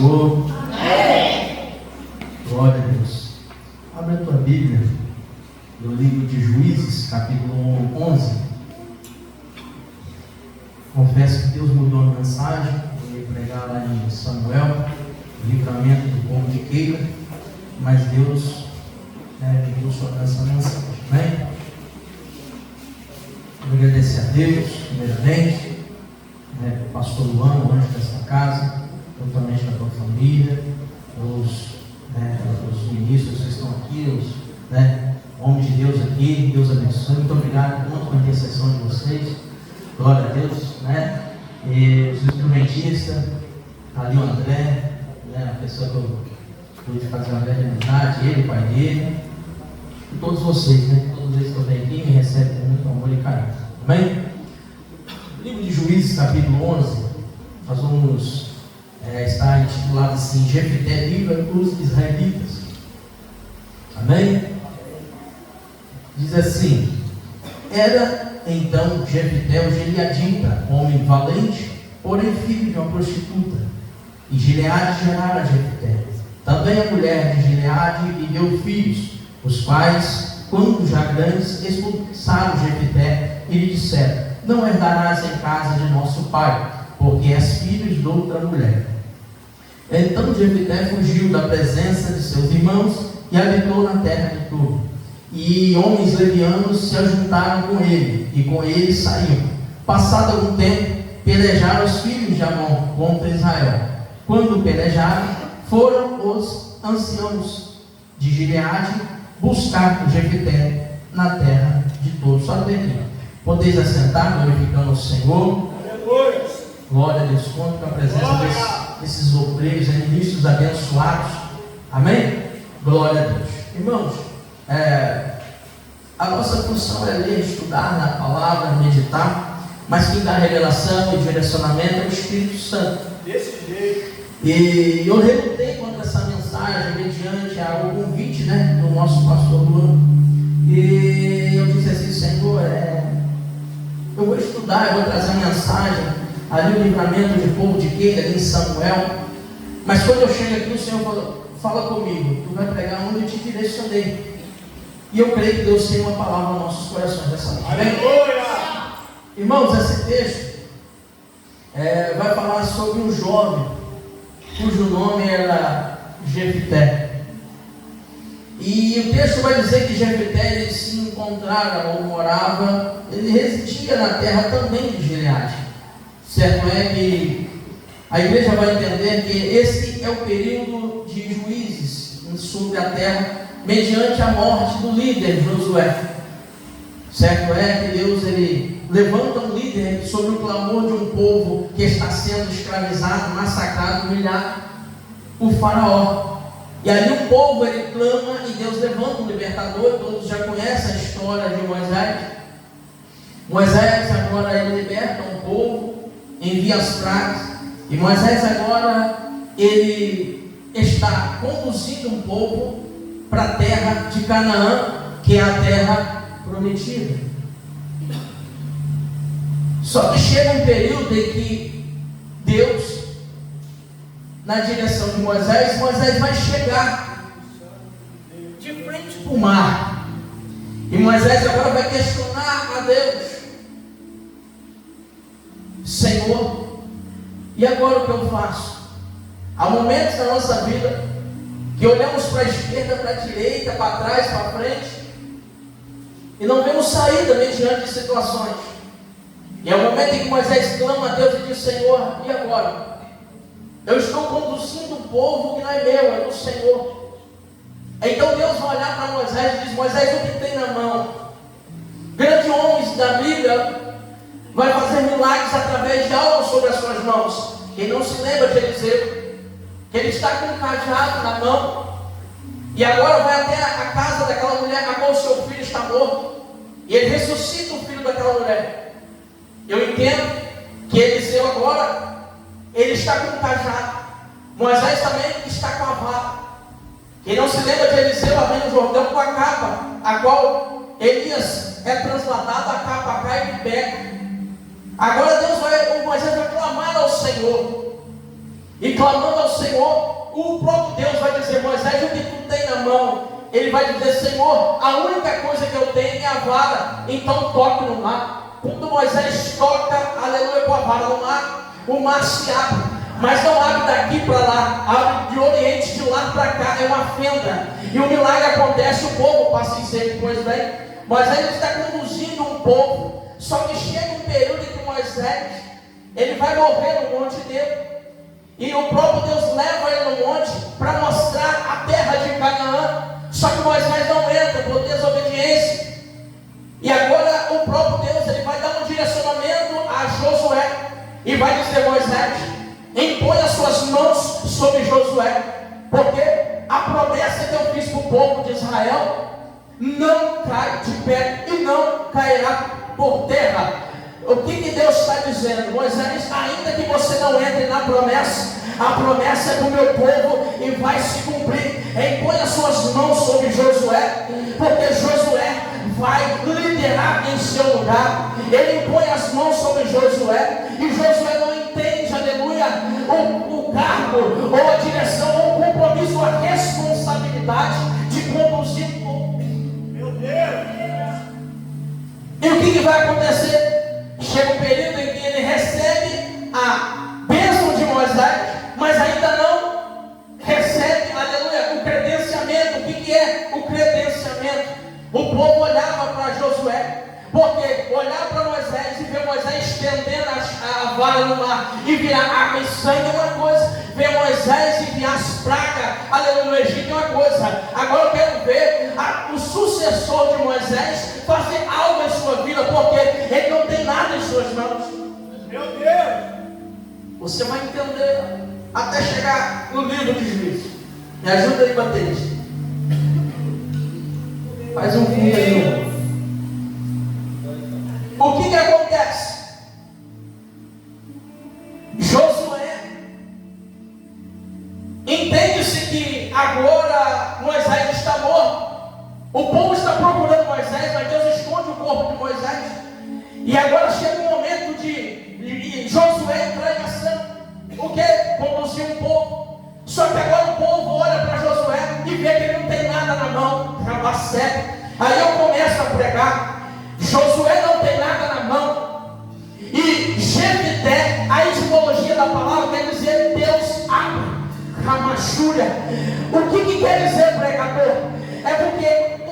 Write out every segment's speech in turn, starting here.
Senhor. Amém. Glória a Deus. Abre a tua Bíblia no livro de Juízes, capítulo 11. Confesso que Deus mudou a mensagem. Eu ia pregar lá em Samuel, o livramento do povo de Keila, mas Deus me deu essa mensagem. Amém? Vou agradecer a Deus, primeiramente, o pastor Luan, o anjo dessa casa, totalmente da tua família, os ministros que estão aqui, os homens de Deus aqui, Deus abençoe. Muito obrigado muito pela intercessão de vocês. Glória a Deus, E os instrumentistas, ali o André, a pessoa que eu pude fazer uma grande amizade, ele, o pai dele, e todos vocês, todos eles que eu venho aqui me recebem com muito amor e carinho. Amém? Livro de Juízes, capítulo 11, nós vamos estar intitulado assim: Jefté livra os israelitas. Amém? Diz assim: era então Jefté o Gileadita, homem valente, porém filho de uma prostituta, e Gileade gerara Jefté. Também a mulher de Gileade lhe deu filhos, os quais, quando já grandes, expulsaram Jefté e lhe disseram: não herdarás em casa de nosso pai, porque és filho de outra mulher. Então Jefté fugiu da presença de seus irmãos e habitou na terra de Tob. E homens levianos se ajuntaram com ele, e com ele saíam. Passado algum tempo, pelejaram os filhos de Amon contra Israel. Quando pelejaram, foram os anciãos de Gileade buscar Jefté na terra de Tob. Só até aqui. Podeis assentar, glorificando o Senhor. Aleluia. Glória a Deus. Conto com a presença desses obreiros, ministros abençoados. Amém? Glória a Deus. Irmãos, a nossa função é ler, estudar na palavra, meditar, mas quem dá revelação e direcionamento é o Espírito Santo. Desse jeito. E eu relutei contra essa mensagem mediante ao convite do nosso pastor Luan. E eu disse assim: Senhor, eu vou estudar, eu vou trazer a mensagem ali, o livramento do povo de Keila, ali em Samuel. Mas quando eu chego aqui, o Senhor fala comigo: tu vai pregar onde eu te direcionei. E eu creio que Deus tem uma palavra aos nossos corações dessa noite. Aleluia! Irmãos, esse texto vai falar sobre um jovem cujo nome era Jefté. E o texto vai dizer que Jefté, ele se encontrara ou morava, ele residia na terra também de Gileade. Certo é que a igreja vai entender que esse é o período de juízes sobre a terra, mediante a morte do líder Josué. Certo é que Deus ele levanta um líder sobre o clamor de um povo que está sendo escravizado, massacrado, humilhado por Faraó. E ali o povo ele clama e Deus levanta um libertador. Todos já conhecem a história de Moisés. Moisés agora ele liberta um povo, envia as pragas. E Moisés agora ele está conduzindo um povo para a terra de Canaã, que é a terra prometida. Só que chega um período em que Deus, na direção de Moisés vai chegar de frente para o mar. E Moisés agora vai questionar a Deus: Senhor, e agora o que eu faço? Há momentos na nossa vida que olhamos para a esquerda, para a direita, para trás, para frente, e não vemos saída mediante situações. E é o momento em que Moisés clama a Deus e diz: Senhor, e agora? Eu estou conduzindo um povo que não é meu, é do Senhor. Então Deus vai olhar para Moisés e diz: Moisés, o que tem na mão? Grandes homens da Bíblia vai fazer milagres através de algo sobre as suas mãos. Quem não se lembra de Eliseu, que ele está com um cajado na mão, e agora vai até a casa daquela mulher a qual o seu filho está morto, e ele ressuscita o filho daquela mulher. Eu entendo que Eliseu agora ele está com um cajado, Moisés também está com a vara. Quem não se lembra de Eliseu lá no Jordão com a capa, a qual Elias é transladado, a capa cai e pega. Agora Moisés vai clamar ao Senhor. e clamando ao Senhor, o próprio Deus vai dizer: Moisés, o que tu tem na mão? Ele vai dizer: Senhor, a única coisa que eu tenho é a vara, então toque no mar. Quando Moisés toca, aleluia, com a vara no mar, o mar se abre, mas não abre daqui para lá, abre de oriente, de lá para cá, é uma fenda, e o milagre acontece, o povo passa em seco. Pois bem, Moisés está conduzindo um povo, só que chega um período em que Moisés, ele vai morrer no monte dele, e o próprio Deus leva ele no monte para mostrar a terra de Canaã. Só que Moisés não entra por desobediência. E agora o próprio Deus, ele vai dar um direcionamento a Josué e vai dizer: Moisés, impõe as suas mãos sobre Josué, porque a promessa que eu fiz para o povo de Israel não cai de pé e não cairá por terra. O que Deus está dizendo? Moisés, ainda que você não entre na promessa, a promessa é do meu povo e vai se cumprir. Impõe as suas mãos sobre Josué, porque Josué vai liderar em seu lugar. Ele impõe as mãos sobre Josué, e Josué não entende, aleluia, o cargo, ou a direção, ou o compromisso, ou a responsabilidade de conduzir o povo. Meu Deus! E o que vai acontecer? Chega um período em que ele recebe a bênção de Moisés, mas ainda não recebe, aleluia, o credenciamento. O que é o credenciamento? O povo olhava para Josué, porque olhar para Moisés e ver Moisés estendendo a vara no mar e virar água e sangue é uma coisa, ver Moisés enviar as pragas, aleluia, no Egito é uma coisa. Agora eu quero ver o sucessor de Moisés fazer algo em sua vida, porque ele não tem nada em suas mãos. Meu Deus! Você vai entender até chegar no livro de Juízes. Me ajuda aí, baterista. Faz um fundo aí. O que acontece? Josué entende-se que agora Moisés está morto. O povo está procurando Moisés, mas Deus esconde o corpo de Moisés. E agora chega o momento de Josué entrar em ação. O que? Conduzir um povo. Só que agora o povo olha para Josué e vê que ele não tem nada na mão. Aí eu começo a pregar. Josué não tem nada na mão. E Jefité, a etimologia da palavra quer dizer Deus abre. Ramachúria. O que quer dizer, pregador? É porque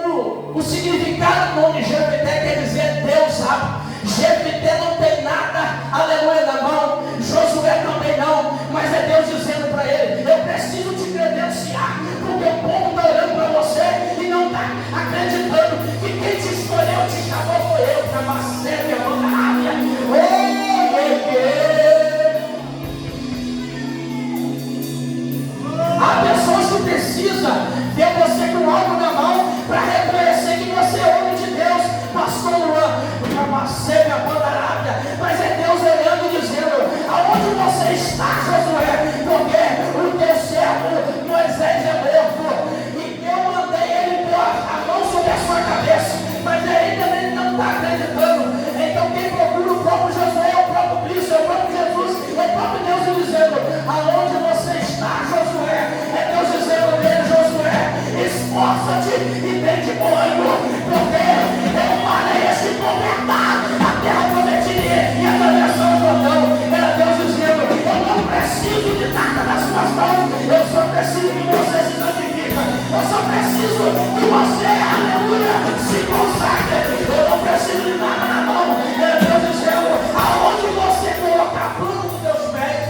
o significado do nome Jefité quer dizer Deus abre. Jefité não tem nada, aleluia, na mão. Josué também não. Mas é Deus dizendo para ele: eu preciso te credenciar, porque o povo está olhando para você e não está acreditando que quem te escolheu, te chamou foi eu, que é uma sede, a mão da área. Há pessoas que precisam ver você com algo na mão para reconhecer que você é homem de Deus. Pastor Luan, uma sede, a mão da área. Mas é Deus olhando e dizendo: aonde você está, Josué? Porque o teu servo Moisés é morto, e eu mandei ele pôr a mão sobre a sua cabeça, mas ainda ele não está acreditando. Então quem procura o próprio Josué é o próprio Cristo, é o próprio Jesus, é o próprio Deus dizendo: aonde você está, Josué? É Deus dizendo nele: Josué, esforça-te e tem de bom ânimo, porque eu farei esse convertar a terra prometida e atravessar o Jordão. Era Deus dizendo: eu não preciso de nada nas suas mãos, eu só preciso que você se santifique, eu só preciso que você, aleluia, se consagre. Eu não preciso de nada na mão. Era Deus dizendo: aonde você colocar a planta dos teus pés.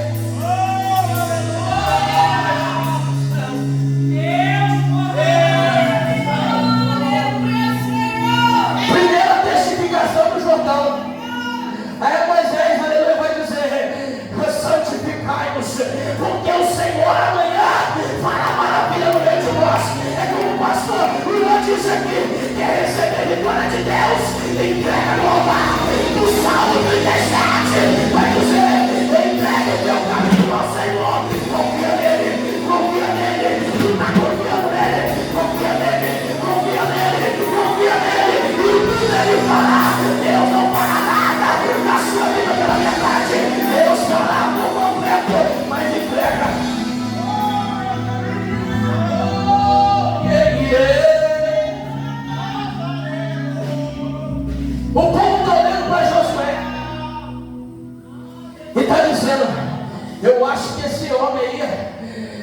Primeira testificação do Jordão. Aí Moisés, aleluia, vai dizer: santificai-vos, porque o Senhor amanhã fará maravilha no meio de nós. É como o pastor Luan diz: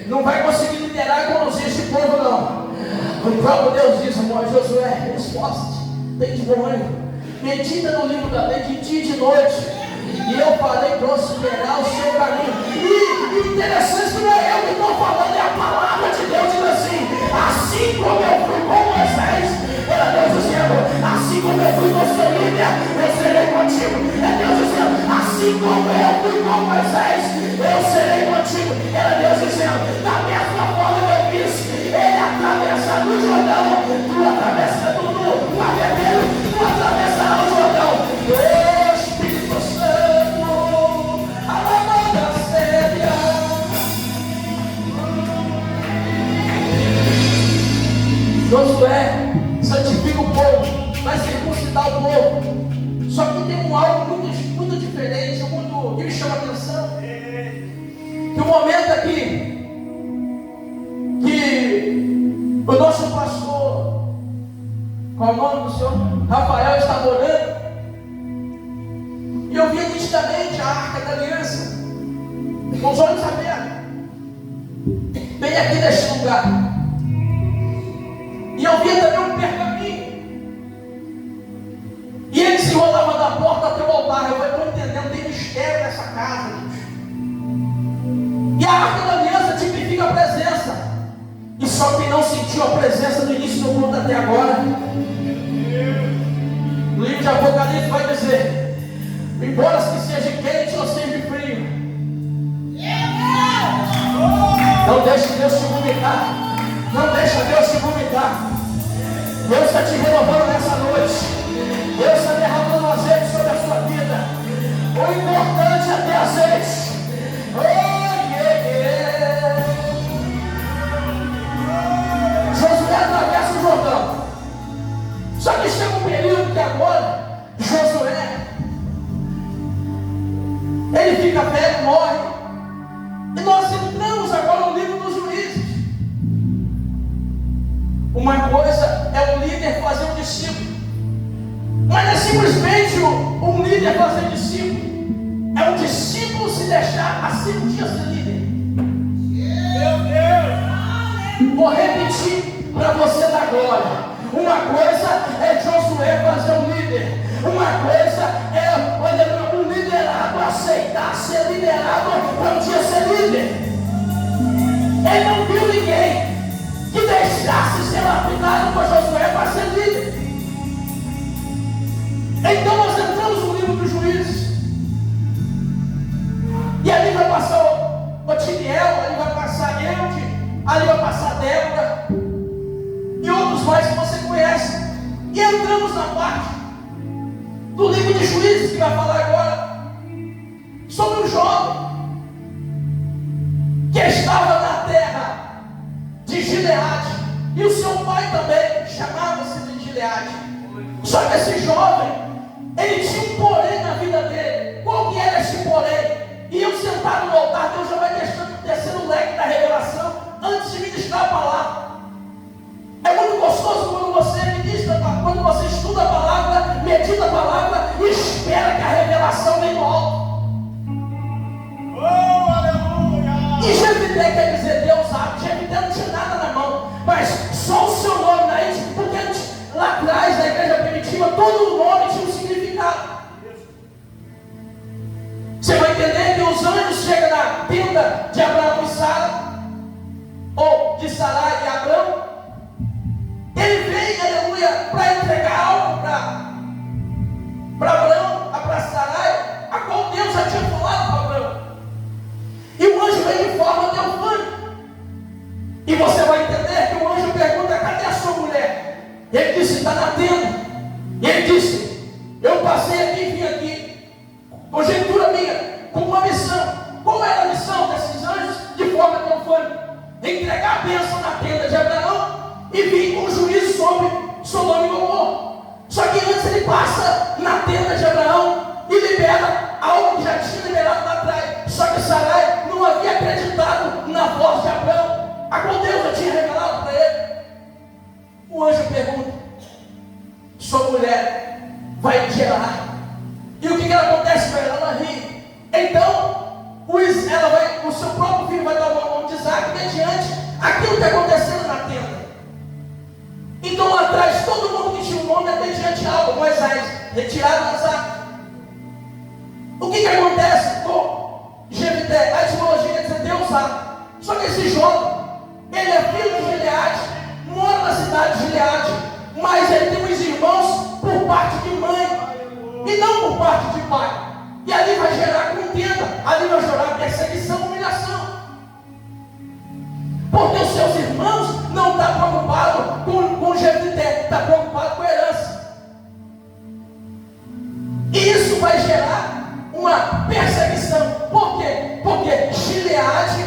não vai conseguir liderar e conduzir esse povo, não. O próprio Deus diz, amor, Josué, esforça-te, tem de bom ânimo, medita no livro da lei de dia e de noite, e eu farei prosperar o seu caminho. E interessante que não é eu que estou falando, é a palavra de Deus dizendo assim como eu fui com Moisés, era Deus dizendo, assim como eu fui com o seu líder, eu serei contigo. É Deus dizendo, assim como eu fui com Moisés, eu serei contigo. Era Deus dizendo, da mesma forma que eu fiz, ele atravessa o Jordão, tu atravessa tudo, o Mar Vermelho, tu atravessará o Jordão. Espírito Santo, a lavada séria. Josué santifica o povo, vai circuncidar o povo. Só que tem algo muito diferente, que me chama a atenção. Que o momento aqui que o nosso pastor, qual é o nome do senhor? Rafael, estava orando, e eu via nitidamente a arca da aliança, com os olhos abertos, bem aqui neste lugar. E eu via também um pergaminho, e ele se enrolava da porta até o altar. Eu falei, estou entendendo, tem mistério nessa casa, gente. E a arca da aliança tipifica a presença. E só quem não sentiu a presença do início do culto até agora, no livro de Apocalipse vai dizer, embora que seja quente ou seja frio, não deixe Deus te vomitar. Não deixa Deus te vomitar. Deus está te renovando nessa noite. Deus está derramando azeite sobre a sua vida. O importante é ter azeite. Josué atravessa o Jordão. Só que chega um período que agora Josué, ele fica velho, morre. E nós entramos agora no livro dos Juízes. Uma coisa é o líder fazer um discípulo, mas não é simplesmente um líder fazer discípulo, é um discípulo se deixar assim um dia ser líder. Meu Deus! Vou repetir para você da glória. Uma coisa é Josué fazer um líder, uma coisa é um liderado aceitar ser liderado para um dia ser líder. Ele não viu ninguém que deixasse ser lapidado por Josué para ser líder. Então nós entramos no livro dos Juízes, e ali vai passar o Otiniel, ali vai passar Eude, ali vai passar Débora e outros mais que você conhece. E entramos na parte do livro de Juízes que vai falar agora sobre um jovem que estava na terra de Gileade, e o seu pai também chamava-se de Gileade. Só que esse jovem, ele tinha um porém na vida dele. Qual que era esse porém? E eu sentado no altar, Deus já vai descendo o leque da revelação antes de ministrar a palavra. É muito gostoso quando você ministra, quando você estuda a palavra, medita a palavra e espera que a revelação venha do alto. Oh, aleluia! E Jefité quer dizer Deus abre. Jefité não tinha nada na mão, mas só o seu nome na gente, porque lá atrás na igreja primitiva todo o nome tinha um significado. Você vai entender que os anjos chegam na tenda de Abraão e Sara, ou de Sarai e Abraão. Ele vem, aleluia, para entregar algo para Abraão, para Sarai, a qual Deus já tinha falado para Abraão. E o anjo vem de forma teofânica. E você vai entender que o anjo pergunta: cadê a sua mulher? Ele disse: está na tenda. E ele disse: eu passei aqui e vim aqui, conjectura minha, com uma missão. Qual era a missão desses anjos de forma teofânica? Entregar a bênção na tenda de Abraão e vir com juízo sobre Sodoma e Gomorra. Só que antes ele passa na tenda de Abraão e libera algo que já tinha liberado lá atrás. Só que Sarai não havia acreditado na voz de Abraão, a qual Deus já tinha revelado para ele. O anjo pergunta: sua mulher vai gerar. E o que acontece com ela? Ela ri. Então o seu próprio filho vai dar o nome de Isaac. mediante aquilo que aconteceu na tenda. Então lá atrás, todo mundo que tinha um nome é mediante algo. Moisés, retirado das arcas. O que acontece com Jefté? A etimologia quer dizer Deus sabe. Só que esse jovem, ele é filho de Gileade, mora na cidade de Gileade, mas ele tem uns irmãos por parte de mãe e não por parte de pai. E ali vai gerar contenda, ali vai gerar perseguição, humilhação. Porque os seus irmãos não estão preocupados com Jefté, estão preocupados com a herança. E isso vai gerar uma perseguição. Por quê? Porque Gileade,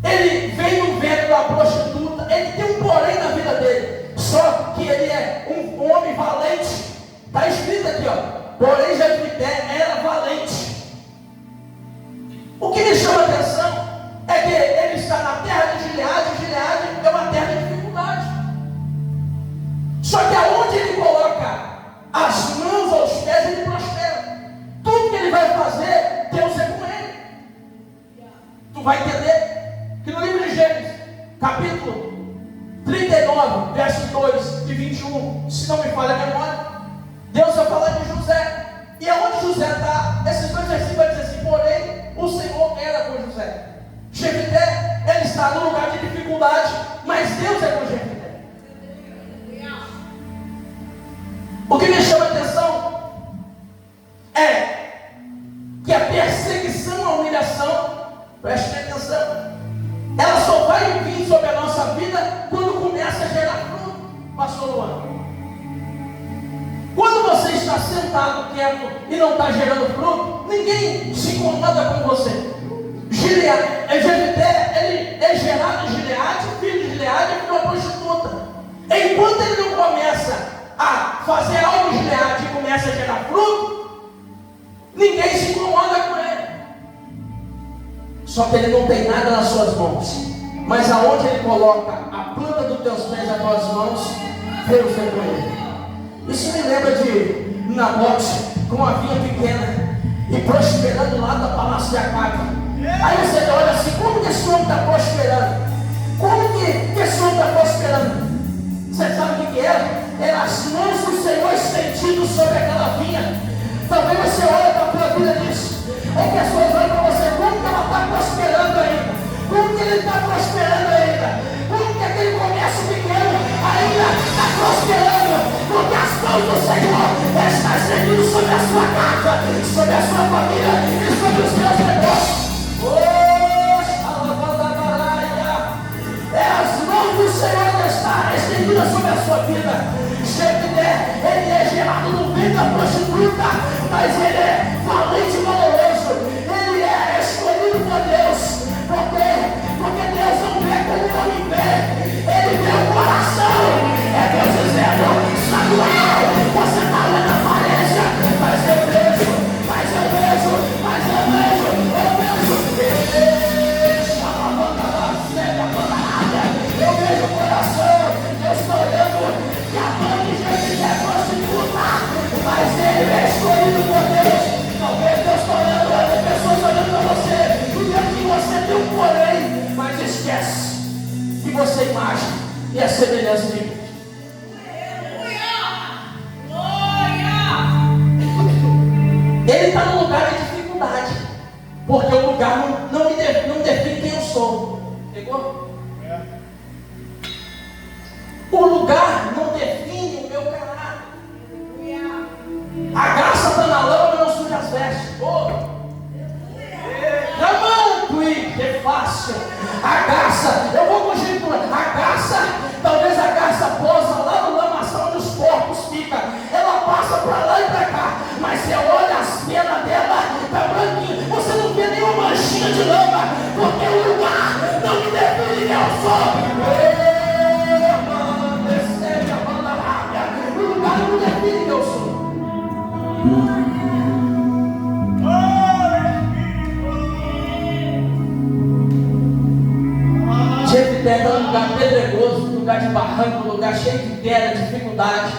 ele vem no ventre da prostituta, ele tem um porém na vida dele. Só que ele é um homem valente. Está escrito aqui, ó. Porém Jefté era valente. O que me chama a atenção é que ele está na terra de Gileade, e Gileade é uma terra de dificuldade. Só que aonde ele coloca as mãos aos pés, ele prospera. Tudo que ele vai fazer, Deus é com ele. Tu vai entender que no livro de Gênesis, capítulo 39, verso 2 e 21, se não me falha a memória, Deus vai falar de José. E aonde José está, esses dois versículos vai dizer assim: porém, o Senhor era com José. Jefté, ele está no lugar de dificuldade, mas Deus é com Jefté. O que me chama a atenção é que a perseguição, a humilhação, preste atenção, ela só vai vir sobre a nossa vida quando começa a gerar fruto, pastor Luan. Quando você está sentado quieto e não está gerando fruto, ninguém se incomoda com você. Jefté, ele é gerado em Gileade, filho de Gileade, é uma prostituta. Enquanto ele não começa a fazer algo em Gileade e começa a gerar fruto, ninguém se incomoda com ele. Só que ele não tem nada nas suas mãos. Mas aonde ele coloca a planta dos teus pés nas tuas mãos, Deus é com ele. Isso me lembra de Nabote com uma vinha pequena e prosperando lá do palácio de Acabe. Aí você olha assim: como que esse homem está prosperando? Como que esse homem está prosperando? Você sabe o que é? Era as mãos do Senhor estendidas sobre aquela vinha. Talvez você olhe para a tua vida disso, ou pessoas olham para você: como que ela está prosperando ainda? Como que ele está prosperando ainda? Como que aquele comércio pequeno ainda está prosperando? Porque as mãos do Senhor estão estendidas sobre a sua casa, sobre a sua família e sobre os seus negócios. As mãos do Senhor estão estendidas sobre a sua vida. Jefté, ele é gerado no ventre da prostituta, mas ele é valente e valoroso. Ele é escolhido por Deus. Porque Deus não vê como o homem vê. Ele vê o coração. É Deus dizendo: Samuel, você está lá na aparência, mas eu vejo, mas eu vejo, mas eu vejo, eu vejo o coração. Eu estou olhando que a mãe de Jesus é prostituta, mas ele é escolhido por Deus. Talvez Deus está olhando, olha pessoas olhando para você, e vendo que você tem um porém, mas esquece que você é imagem e a semelhança de Deus. Ele está no lugar de dificuldade, porque o lugar não define quem eu sou. Pegou? O lugar não define o meu caráter. A graça está na lama e não suja as vestes. É fácil. A graça, eu vou conjecturar. A graça, talvez a graça posa lá no lamaçal onde os porcos ficam. Ela passa para lá e para cá. Mas você olha as penas dela, está branquinha. Você não vê nenhuma manchinha de lama, porque o lugar não me define quem eu sou. O lugar não me define quem eu sou. Jefté está num lugar pedregoso, num lugar de barranco, num lugar cheio de pedra, dificuldade.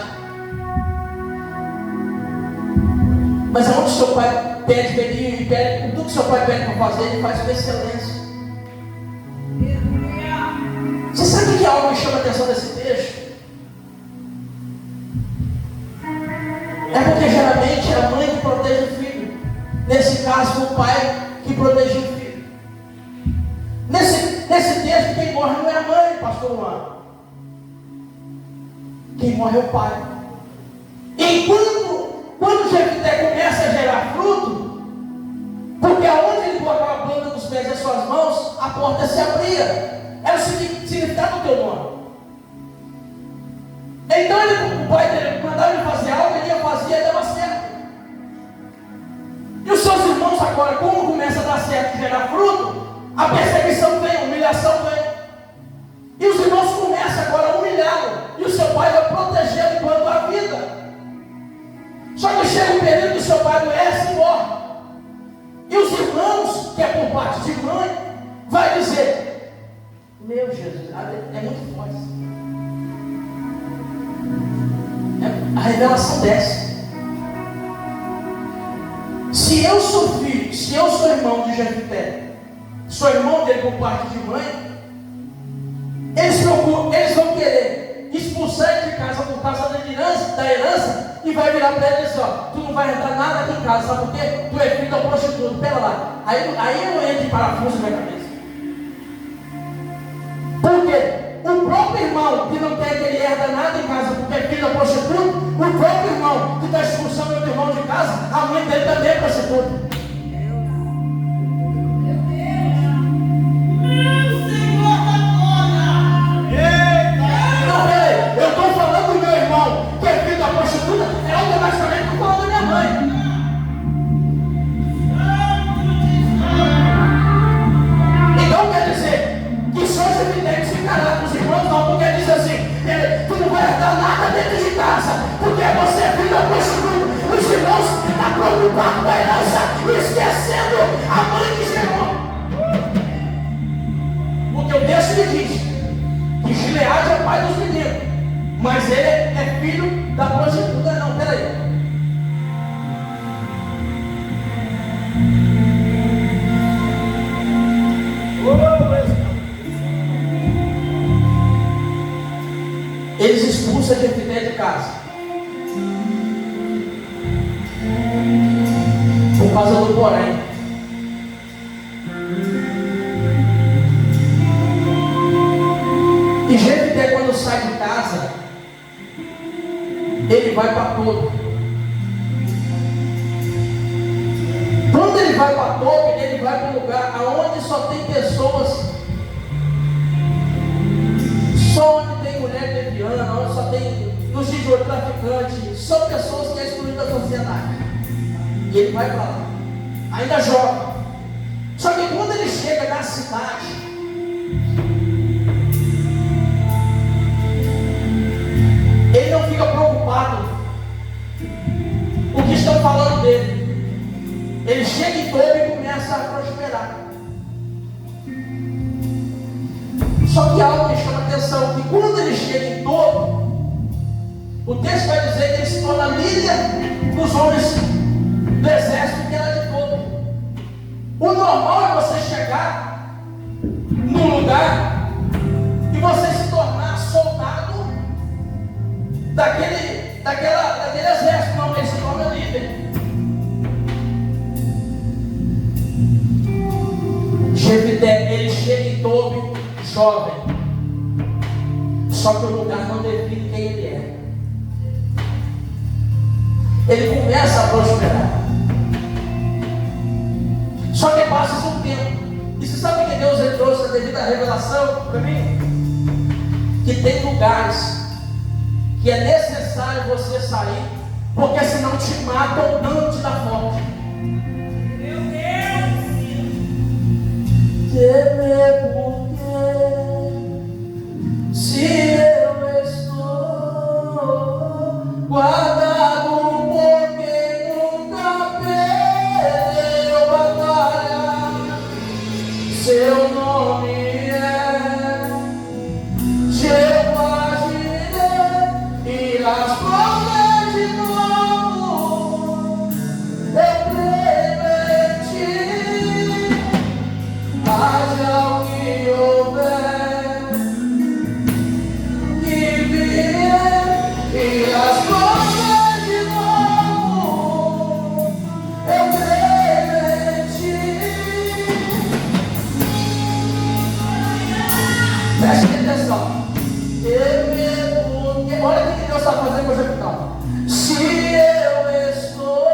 Mas aonde seu pai pede, tudo que seu pai pede para fazer, ele faz com excelência. atenção nesse texto é porque geralmente é a mãe que protege o filho. Nesse caso, o pai que protegeu o filho. Nesse texto, quem morre não é a mãe, pastor Luan. Quem morre é o pai. Enquanto, quando Jefté começa a gerar fruto, porque aonde ele colocava a planta dos pés das suas mãos, a porta se abria. Era o significado do teu nome. Então o pai dele mandava ele fazer algo, ele ia fazer e dava certo. E os seus irmãos agora, como começa a dar certo e gerar fruto, a perseguição vem, a humilhação vem. E os irmãos começam agora a humilhá-lo. E o seu pai vai protegê-lo enquanto a vida. Só que chega um período que o seu pai adoece e morre. E os irmãos, que é por parte de mãe, vai dizer: meu Jesus, é muito forte. A revelação desce. Se eu sou filho, se eu sou irmão de Jefté, sou irmão dele por parte de mãe, eles vão querer expulsar ele de casa por causa da herança, e vai virar para ele e dizer: ó, tu não vai entrar nada aqui em casa, sabe por quê? Tu é filho da prostituta. Pera lá, aí eu entro em parafuso na minha cabeça. Por quê? O próprio irmão que não quer que ele herda nada em casa porque é filho da prostituta, o próprio irmão que está expulsando o irmão de casa, a mãe dele também é prostituta. Eu estou falando do meu irmão que é filho da prostituta, é automaticamente estou falando da minha mãe. Então quer dizer que só os evidentes ficará com os irmãos, não, porque ele diz assim: tu não vai dar nada dentro de casa, porque você é filho da prostituta. Os irmãos estão preocupados com a herança, esquecendo a mãe que gerou. Porque o texto me diz que Gileade é o pai dos meninos, mas ele é filho da prostituta. Não, peraí. Eles expulsam Jefté de casa por causa do porém. E Jefté, quando sai de casa, ele vai para Tobi. Quando ele vai para Tobi, ele vai para um lugar onde só tem pessoas, só onde tem mulher lesbiana, onde só tem nos dias de hoje traficante, só pessoas que é excluídas da sociedade. E ele vai para lá, ainda jovem. Só que quando ele chega na cidade, ele não fica preocupado com o que estão falando dele. Ele chega em Tobi e começa a prosperar. Só que algo que chama atenção, que quando ele chega em Tobi, o texto vai dizer que ele se torna líder dos homens do exército que era de Tobi. O normal é você chegar num lugar e você se tornar soldado daquele exército. Não, ele se torna líder. Jefté, ele chega em Tobi jovem, só que o lugar não define quem ele é. Ele começa a prosperar, só que passa um tempo. E você sabe o que Deus trouxe devido à revelação para mim? Que tem lugares que é necessário você sair, porque senão te matam, não te dá forte. Meu Deus! Se eu estou guardado por quem nunca perdeu batalha, seu nome é Jeová Jireh, e as provas de novo eu creio em ti. Haja alguém Preste atenção. Olha o que Deus está fazendo com o Jefté. Se eu estou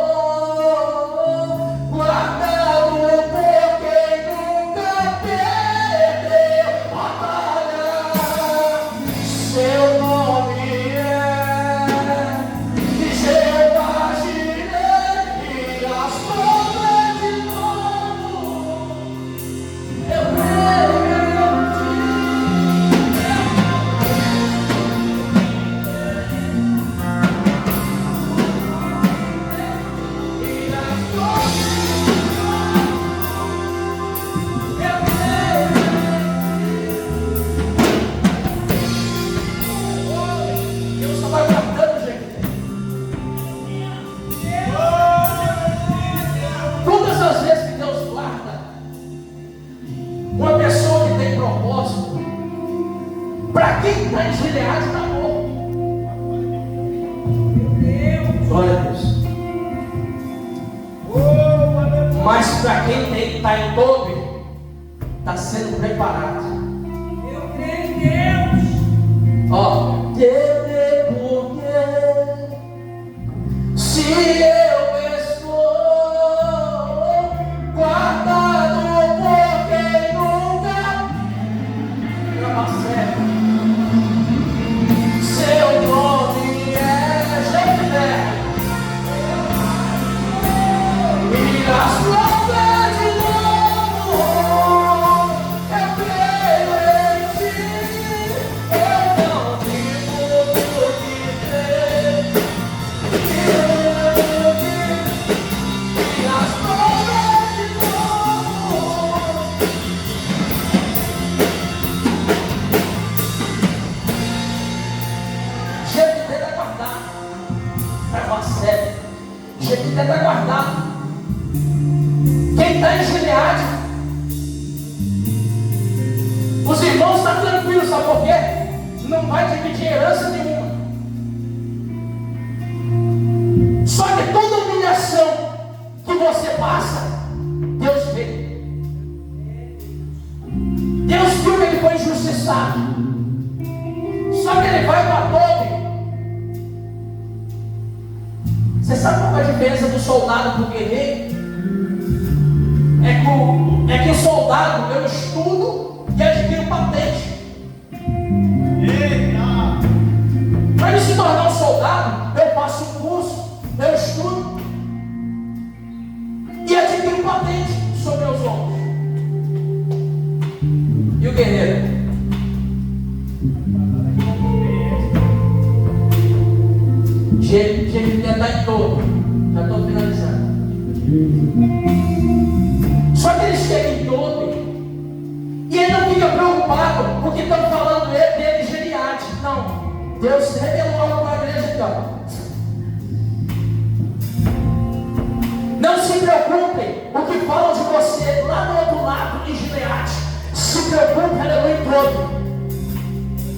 guardado por quem nunca perdeu batalha, seu nome é Jeová Jireh, e as sombras de novo eu creio. Todas as vezes que Deus guarda uma pessoa que tem propósito, para quem está em Gileade está bom. Glória a Deus. Mas para quem está em Tobi, está sendo preparado. Eu creio em Deus. Ó, porque se eu estou guardado por quem nunca sério. Seu nome é Jefté, e as provas de novo eu creio em ti. Eu não digo o que crer, e as provas de novo. Jefté está guardado. É uma série. Jefté está guardado. Quem está em Gileade, os irmãos estão tranquilos, sabe por quê? Não vai dividir herança nenhuma. Só que toda humilhação que você passa, Deus vê. Deus viu que ele foi injustiçado. Só que ele vai para Tobi. Você sabe qual é a diferença do soldado para o guerreiro? É que o soldado, eu estudo e adquiro patente. Para ele se tornar um soldado, eu faço um curso, eu estudo e adquiro patente sobre meus ombros. E o guerreiro? Jefté está em todo. Já estou finalizando. Só que ele chega em Tobi e ele não fica preocupado porque estão falando dele em Gileade. Não. Deus revelou algo para a igreja então. Não se preocupem o que falam de você lá do outro lado em Gileade. Se preocupe, aleluia, em Tobi.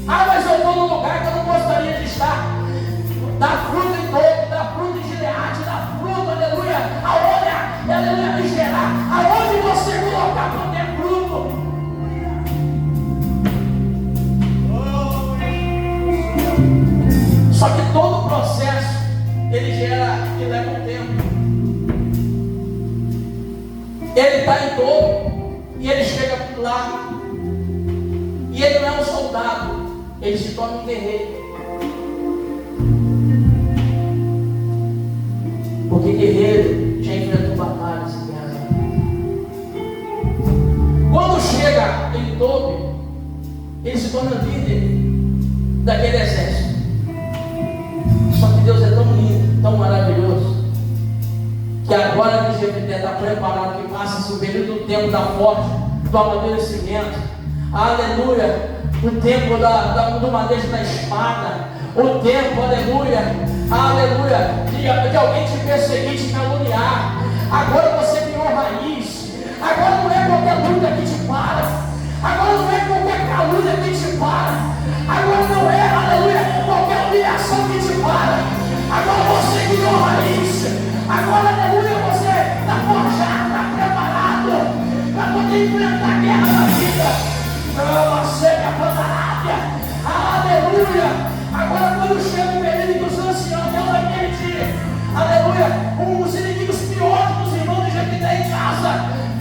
Ah, mas eu estou num lugar que eu não gostaria de estar. Dá fruto em Tobi, dá fruto em Gileade, dá fruto, aleluia, aonde, aleluia, em gerar, aonde você colocar para ter fruto. Só que todo o processo, ele gera, e leva um tempo. Ele está em Tobi, e ele chega lá, e ele não é um soldado, ele se torna um guerreiro. Porque guerreiro já enfrentou batalhas em guerra. Quando chega em Tobi, ele se torna líder daquele exército. Só que Deus é tão lindo, tão maravilhoso, que agora que Jefté está preparado, que passa-se o período do tempo da forte, do amadurecimento, aleluia, o tempo do manejo da espada, o tempo, aleluia, de alguém te perseguir, te caluniar. Agora você criou raiz. Agora não é qualquer luta que te para. Agora não é qualquer calúnia que te para. Agora não é, aleluia, qualquer humilhação que te para. Agora você criou raiz. Agora, aleluia, você está forjado, está preparado para poder enfrentar a guerra da vida. Não, você é preparado. aleluia. Agora, quando chega o período dos anciãos, Deus vai permitir, aleluia, os inimigos piores dos irmãos de Jefté em casa.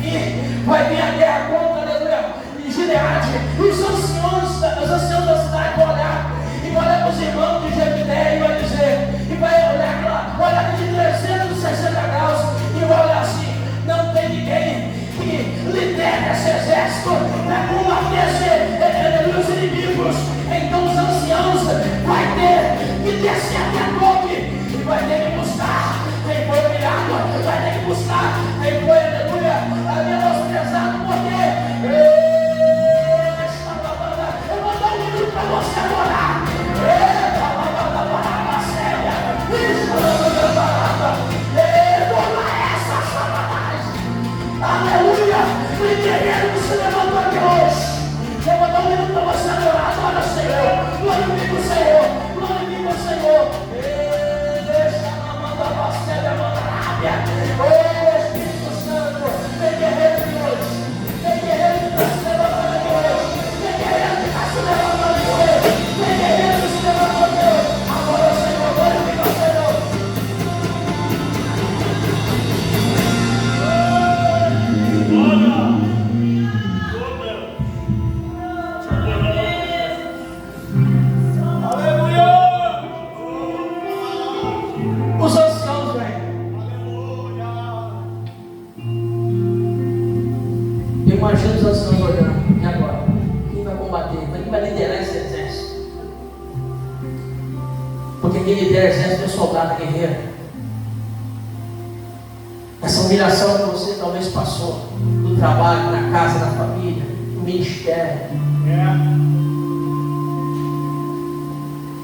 E vai vir a guerra contra, aleluia, em Gileade. E os anciãos da cidade vão olhar. E vai olhar para os irmãos de Jefté e vai dizer, e vai olhar aquela olhada de 360 graus. E vai olhar assim: não tem ninguém que lidera esse exército para combater os inimigos. Então os anciãos vai ter que descer até a torre e vai ter que buscar quem foi humilhado, vai ter que buscar quem foi, aleluia, a menosprezado, porque eu vou dar um minuto para você adorar. Aleluia! O guerreiro que se levantou aqui hoje. Eu vou dar um minuto para você adorar. Adora o Senhor. Glorifica o Senhor. Glorifica o Senhor. Deixa a manda você levantar. Ô Espírito Santo, vem guerreiro de hoje. Vem guerreiro que está se levantando aqui hoje. Vem guerreiro que está se levantando aqui hoje. Vem guerreiro que se levantou aqui hoje. Adora o Senhor. Glorifica o Senhor. Os anciãos vêm. Eu imagino os anciãos olhando. E agora? Quem vai combater? Quem vai liderar esse exército? Porque quem lidera esse exército é soldado guerreiro. Essa humilhação que você talvez passou no trabalho, na casa, na família, no ministério.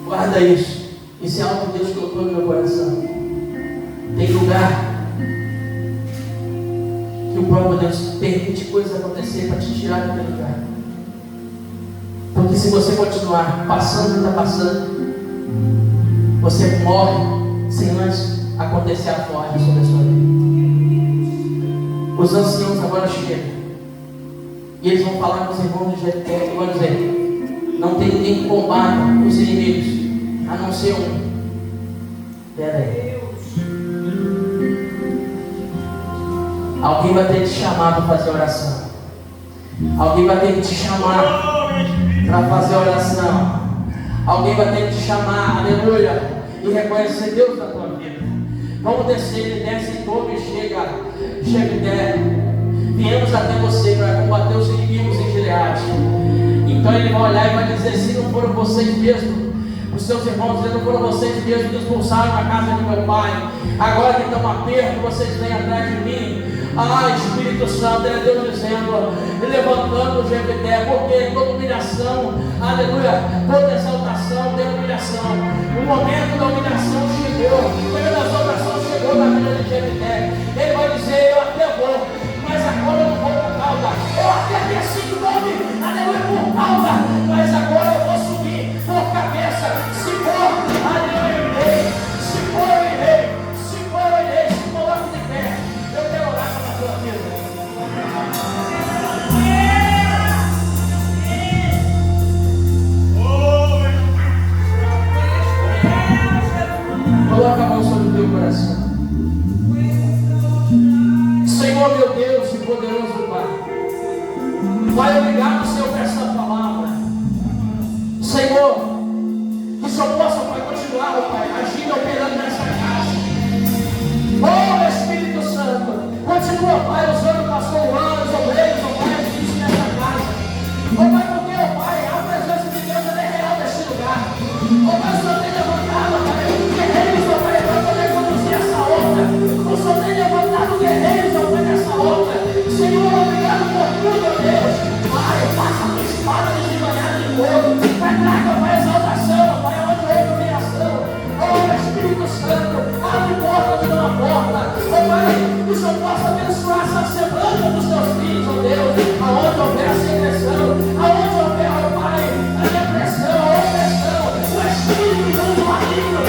Guarda isso. Isso é algo que Deus colocou no meu coração. Tem lugar que o próprio Deus permite coisas acontecer para te tirar daquele lugar. Porque se você continuar passando o que está passando, você morre sem antes acontecer a forma sobre a sua vida. Os anciãos agora chegam e eles vão falar com os irmãos de Jefté e vão dizer: não tem ninguém que combata os inimigos a não ser um. Espera aí. Alguém vai ter que te chamar para fazer oração. Alguém vai ter que te chamar para fazer oração. Alguém vai ter que te chamar, aleluia, e reconhecer Deus na tua vida. Vamos descer, ele desce em todo e chega viemos até você para combater os inimigos em Gileade. Então ele vai olhar e vai dizer: se não foram vocês mesmos, os seus irmãos, não foram vocês mesmos que expulsaram a casa de meu pai, agora que estão aperto, vocês vêm atrás de mim. Espírito Santo, é Deus dizendo, levantando o Jefté, porque toda humilhação, aleluia, toda exaltação tem humilhação. O momento da humilhação chegou, o momento da exaltação chegou na vida de Jefté. Ele vai dizer: eu até vou, mas agora eu não vou por cauda. Eu até desci o nome, aleluia, por cauda, mas agora eu vou subir por cabeça. Se for, aleluia, eu irei. Se for, eu irei. Se for, eu irei. Se coloque de pé. Eu quero orar pela tua vida. Coloca a mão sobre o teu coração. Senhor, meu Deus e poderoso Pai, Pai, obrigado, Senhor, por essa palavra. Senhor, que só possa, Pai, continuar, Pai, agindo, operando nessa casa. Espírito Santo, continua, Pai, usando o pastor Juan, os obreiros, Pai, aqui nessa casa. Pai, porque, Pai, a presença de Deus é real neste lugar. Pai, o Senhor tem levantado, Pai, guerreiros, Pai, para poder conduzir essa obra. O Senhor tem levantado guerreiros, Pai, nessa obra. Senhor, obrigado por tudo, meu Deus. Pai, faça a tua espada desmanhada de fogo. Pai, traga, Pai, exaltação, Pai, onde houve humilhação. Espírito Santo, abre porta de uma porta. Pai, que o Senhor possa abençoar essa semana dos teus filhos, Deus. Aonde houver a secreção, aonde houver, Pai, a depressão, a opressão, o Espírito do maligno,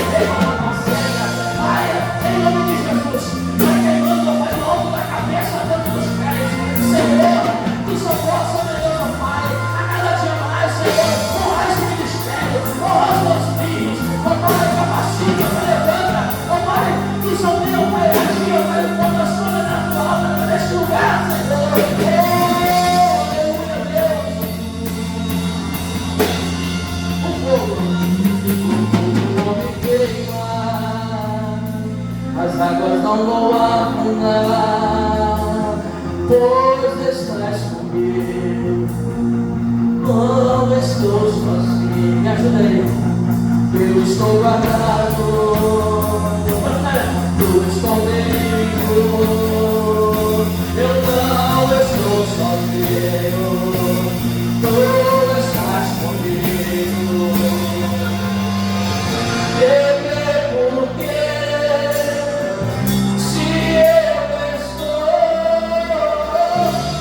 Pai, em nome de Jesus, vai queimando, Pai, no alto da cabeça, dentro dos pés. Senhor, que o Senhor possa, meu Deus, Pai, a cada dia mais, Senhor, honrar esse ministério, honrar águas não vou afundar, pois estás comigo. Não estou sozinho, me ajuda aí. Eu estou guardado do esconderijo. Eu não estou sozinho, tu estás comigo. Porque se eu estou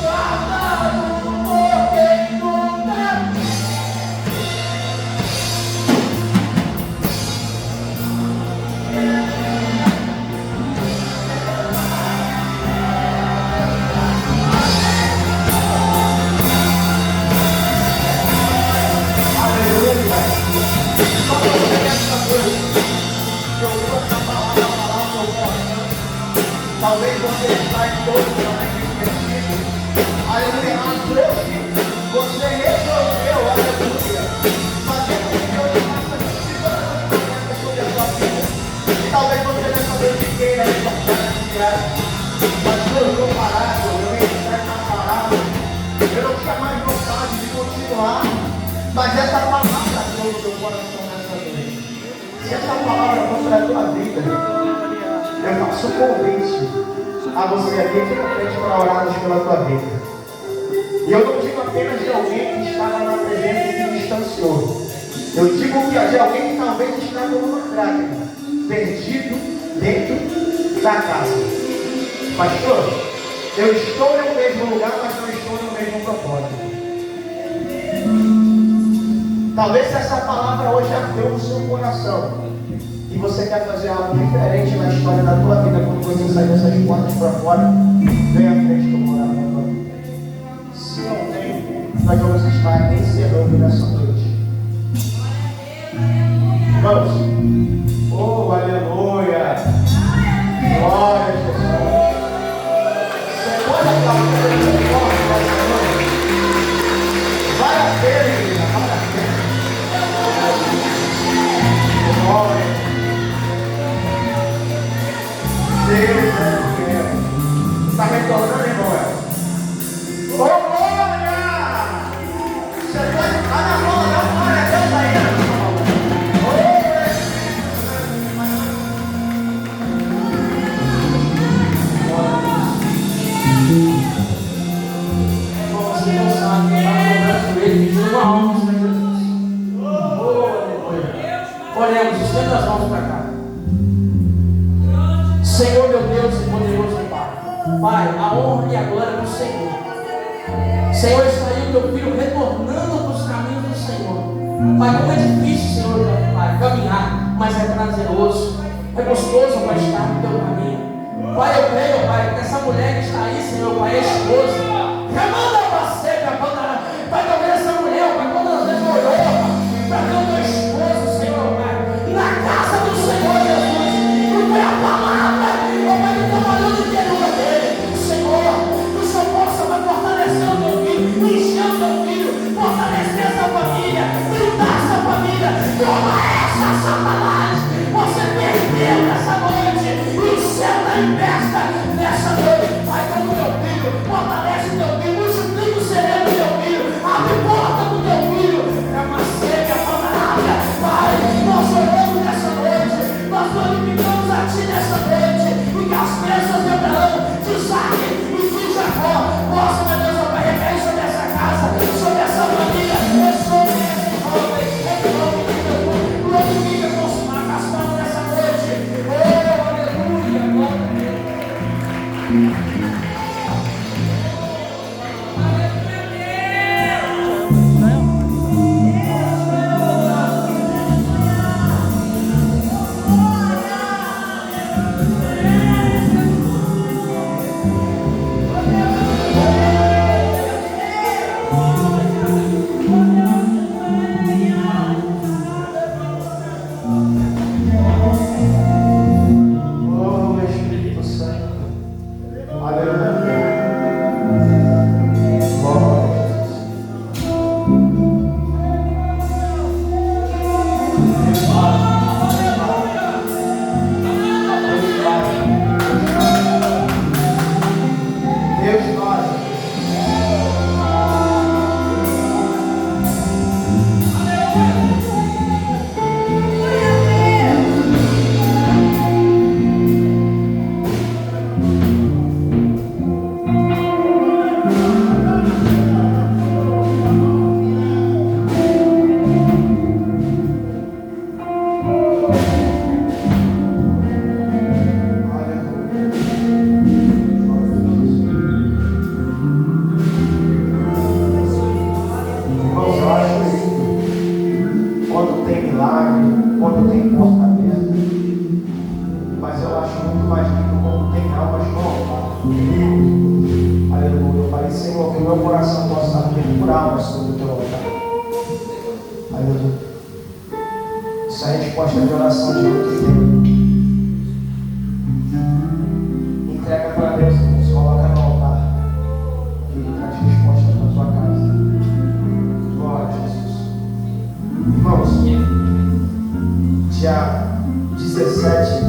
guardado por quem nunca talvez você está em todo o aleluia, mas hoje você resolveu, aleluia, fazer com que Deus faça segurança sobre a sua vida. E talvez você nessa noite queira retornar nessa viagem. Mas eu estou parado, eu ia estar parado, eu não tinha mais vontade de continuar. Mas essa palavra foi no seu coração nessa noite. Se essa palavra for para a tua vida, eu faço um convite a você aqui na frente para orarmos pela tua vida. E eu não digo apenas de alguém que está lá na presença e se distanciou. Eu digo que é de alguém que talvez está como uma dracma, perdido dentro da casa. Pastor, eu estou no mesmo lugar, mas não estou no mesmo propósito. Talvez essa palavra hoje ardeu no seu coração e você quer fazer algo diferente na história da tua vida. Quando você sair dessas portas para fora, vem à frente que eu vou orar na tua vida. Se não tem, nós vamos estar encerrando nessa noite. Vamos. Oh, aleluia. Glória a Jesus. Você pode aplaudir essa porta nessa noite? Vai a pena, igreja, vai a pena. Glória. Deus é fiel. Está retornando, irmão? Oh, glória! Você pode estar na mão, não, glória a Deus aí. Você não sabe, está dobrando ele, pedindo uma alma para Jesus. Oh, aleluia. Olhemos, estenda as mãos para cá. Senhor, meu Deus e poderoso Pai. Pai, a honra e a glória do Senhor. Senhor, está aí o teu filho retornando para os caminhos do Senhor. Pai, como é difícil, Senhor, Pai, caminhar, mas é prazeroso, é gostoso, Pai, estar no teu caminho. Pai, eu creio, Pai, que essa mulher que está aí, Senhor, Pai, é esposa. Remanda para seca, Pai, talvez essa mulher, Pai, quantas vezes olhou, Pai, para ter o teu esposo, Senhor, Pai, na casa do Senhor Jesus, não foi a palavra, Pai, que trabalhou no interior dele, Senhor, que o Senhor possa, Pai, fortalecer o teu filho, encher o teu filho, fortalecer essa família, blindar essa família, toma essa Satanás, você perdeu nessa noite, e o céu está em festa nessa noite, Pai, como teu filho, fortalece o teu filho, multiplica o sereno do teu filho. o meu coração possa estar por almas sobre o teu altar. Aleluia. Essa resposta de oração de outro tempo. Entrega para Deus, nos coloca no altar. Que Ele traz resposta para a tua casa. Glória a Jesus. Irmãos, dia 17